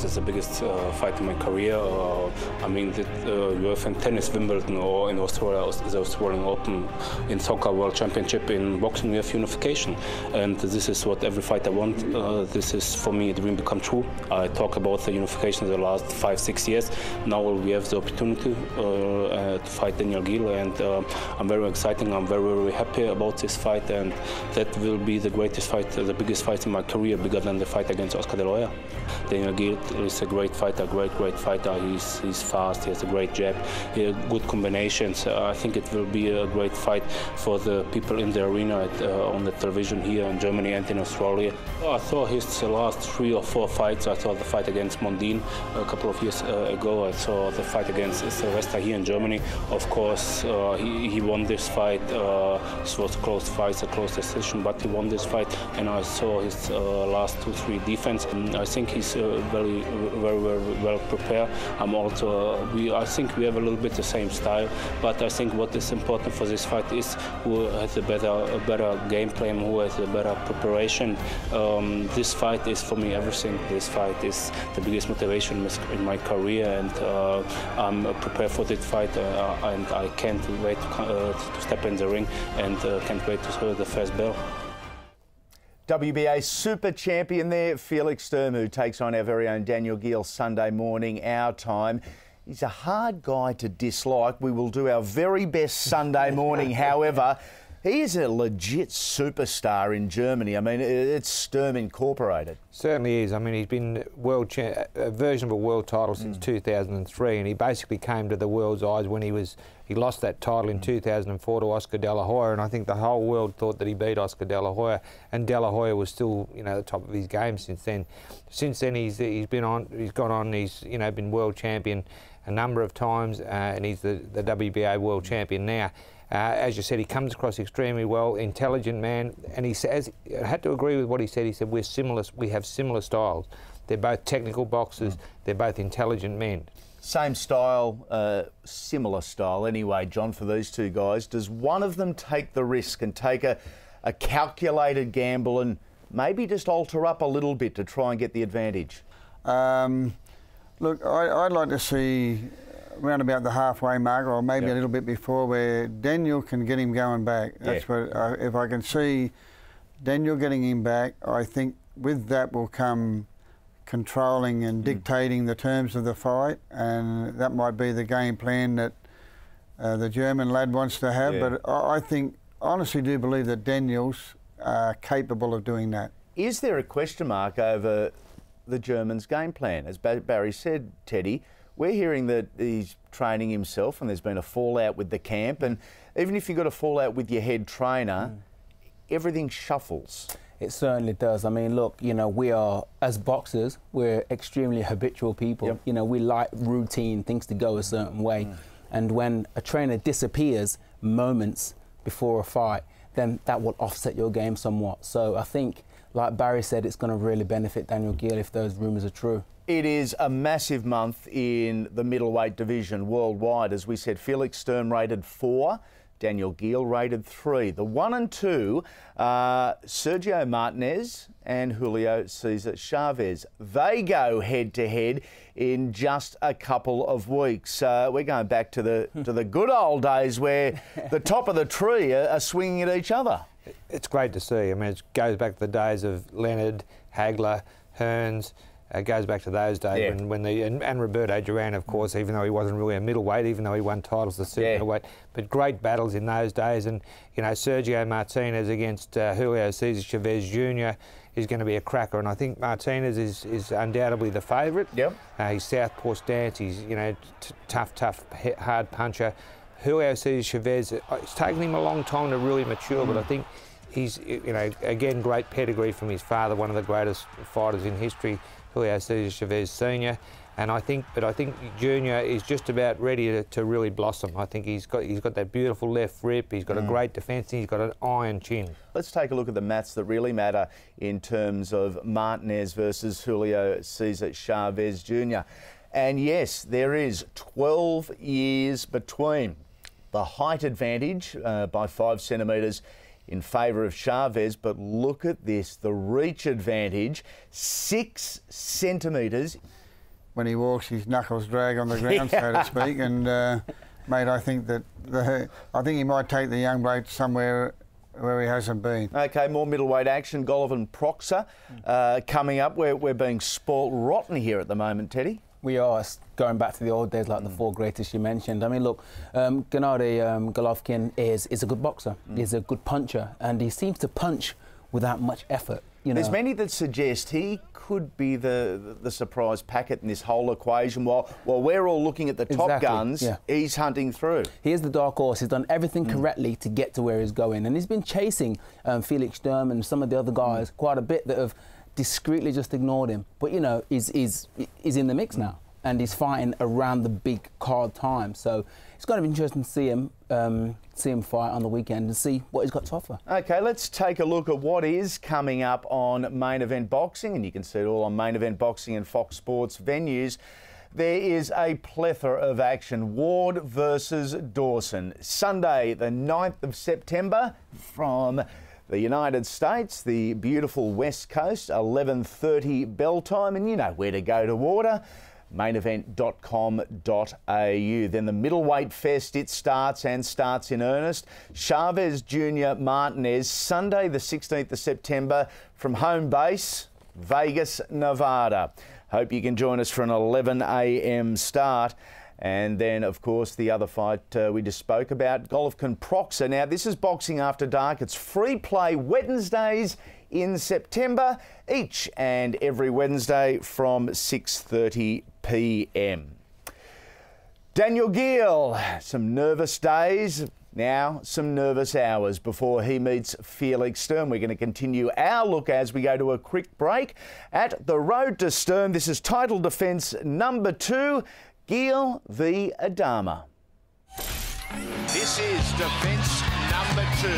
fight is the biggest fight in my career. I mean, you have in tennis Wimbledon, or in Australia the Australian Open, in soccer World Championship, in boxing we have unification, and this is what every fighter wants. This is for me a dream become true. I talk about the unification the last 5-6 years. Now we have the opportunity to fight Daniel Geale, and I'm very excited. I'm very happy about this fight, and that will be the greatest fight, the biggest fight in my career, bigger than the fight against Oscar De La Hoya. Daniel Geale is a great fighter, great fighter. He's fast, he has a great jab, he has good combinations. I think it will be a great fight for the people in the arena on the television here in Germany and in Australia. I saw his last 3 or 4 fights. I saw the fight against Mondin a couple of years ago. I saw the fight against Sylvester here in Germany. Of course, he won this fight. This was a close fight, a close decision, but he won this fight. And I saw his last 2-3 defense. I think he's very well prepared. I think we have a little bit the same style, but I think what is important for this fight is who has a better game plan, who has a better preparation. This fight is for me everything. This fight is the biggest motivation in my career, and I'm prepared for this fight, and I can't wait to step in the ring, and can't wait to hear the first bell. WBA super champion there, Felix Sturm, who takes on our very own Daniel Geale Sunday morning, our time. He's a hard guy to dislike. We will do our very best Sunday morning. However, he is a legit superstar in Germany. I mean, it's Sturm Incorporated. Certainly is. I mean, he's been a version of a world title since 2003, and he basically came to the world's eyes when he lost that title in 2004 to Oscar De La Hoya, and I think the whole world thought that he beat Oscar De La Hoya, and De La Hoya was still, at the top of his game since then. Since then, he's been world champion a number of times, and he's the WBA world champion now. As you said, he comes across extremely well, intelligent man, and he says, I had to agree with what he said. He said, we have similar styles. They're both technical boxers, they're both intelligent men. Same style, similar style anyway, John, for these two guys. Does one of them take the risk and take a calculated gamble and maybe just alter up a little bit to try and get the advantage? Look, I'd like to see around about the halfway mark, or maybe a little bit before, where Daniel can get him going back. That's what if I can see Daniel getting him back, I think with that will come controlling and dictating the terms of the fight, and that might be the game plan that the German lad wants to have. But I think, honestly, do believe that Daniel's capable of doing that. Is there a question mark over the German's game plan? As Barry said, Teddy, we're hearing that he's training himself and there's been a fallout with the camp, and even if you've got a fallout with your head trainer, everything shuffles. It certainly does. I mean, look, we are, as boxers, we're extremely habitual people. We like routine, things to go a certain way. And when a trainer disappears moments before a fight, then that will offset your game somewhat. So I think, like Barry said, it's going to really benefit Daniel Geale if those rumours are true. It is a massive month in the middleweight division worldwide. As we said, Felix Sturm rated 4, Daniel Geale rated 3. The 1 and 2 are Sergio Martinez and Julio Cesar Chavez. They go head-to-head in just a couple of weeks. We're going back to the good old days where the top of the tree are swinging at each other. It's great to see. I mean, it goes back to the days of Leonard, Hagler, Hearns. It goes back to those days and Roberto Duran, of course, even though he wasn't really a middleweight, even though he won titles as super middleweight. But great battles in those days, and Sergio Martinez against Julio Cesar Chavez Jr. is going to be a cracker, and I think Martinez is undoubtedly the favourite. He's southpaw stance. He's tough, hard puncher. Julio Cesar Chavez, it's taken him a long time to really mature, but I think he's again great pedigree from his father, one of the greatest fighters in history, Julio Cesar Chavez Sr. And I think Junior is just about ready to really blossom. I think he's got that beautiful left rip. He's got a great defence. He's got an iron chin. Let's take a look at the maths that really matter in terms of Martinez versus Julio Cesar Chavez Jr. And yes, there is 12 years between. The height advantage by 5 centimetres in favour of Chavez, but look at this, the reach advantage, 6 centimetres when he walks, his knuckles drag on the ground, so to speak. And mate, I think that he might take the young bloke somewhere where he hasn't been. Okay, more middleweight action. Golovin Proxer coming up. We're being spoilt rotten here at the moment, Teddy. We are going back to the old days, like the four greatest you mentioned. I mean, look, Gennady Golovkin is a good boxer. He's a good puncher, and he seems to punch without much effort. You know? There's many that suggest he could be the surprise packet in this whole equation. While we're all looking at the top guns, he's hunting through. He is the dark horse. He's done everything correctly to get to where he's going, and he's been chasing Felix Sturm and some of the other guys quite a bit that have discreetly just ignored him. But you know, he's in the mix now, and he's fighting around the big card time. So it's going to be interesting to see him fight on the weekend and see what he's got to offer. Okay, let's take a look at what is coming up on Main Event Boxing, and you can see it all on Main Event Boxing and Fox Sports venues. There is a plethora of action. Ward versus Dawson, Sunday the 9th of September from the United States, the beautiful West Coast, 11:30 bell time, and you know where to go to order. mainevent.com.au. Then the middleweight fest, it starts in earnest. Chavez Jr. Martinez, Sunday the 16th of September from home base, Vegas, Nevada. Hope you can join us for an 11 a.m. start. And then, of course, the other fight we just spoke about, Golovkin Proxer. Now, this is Boxing After Dark. It's free play Wednesdays in September, each and every Wednesday from 6:30 p.m. Daniel Geale, some nervous days, now some nervous hours before he meets Felix Sturm. We're going to continue our look as we go to a quick break at the road to Sturm. This is title defence number 2. Geale v. Adama. This is defence number 2.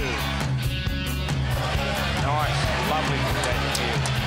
Nice, lovely from Daniel Geale.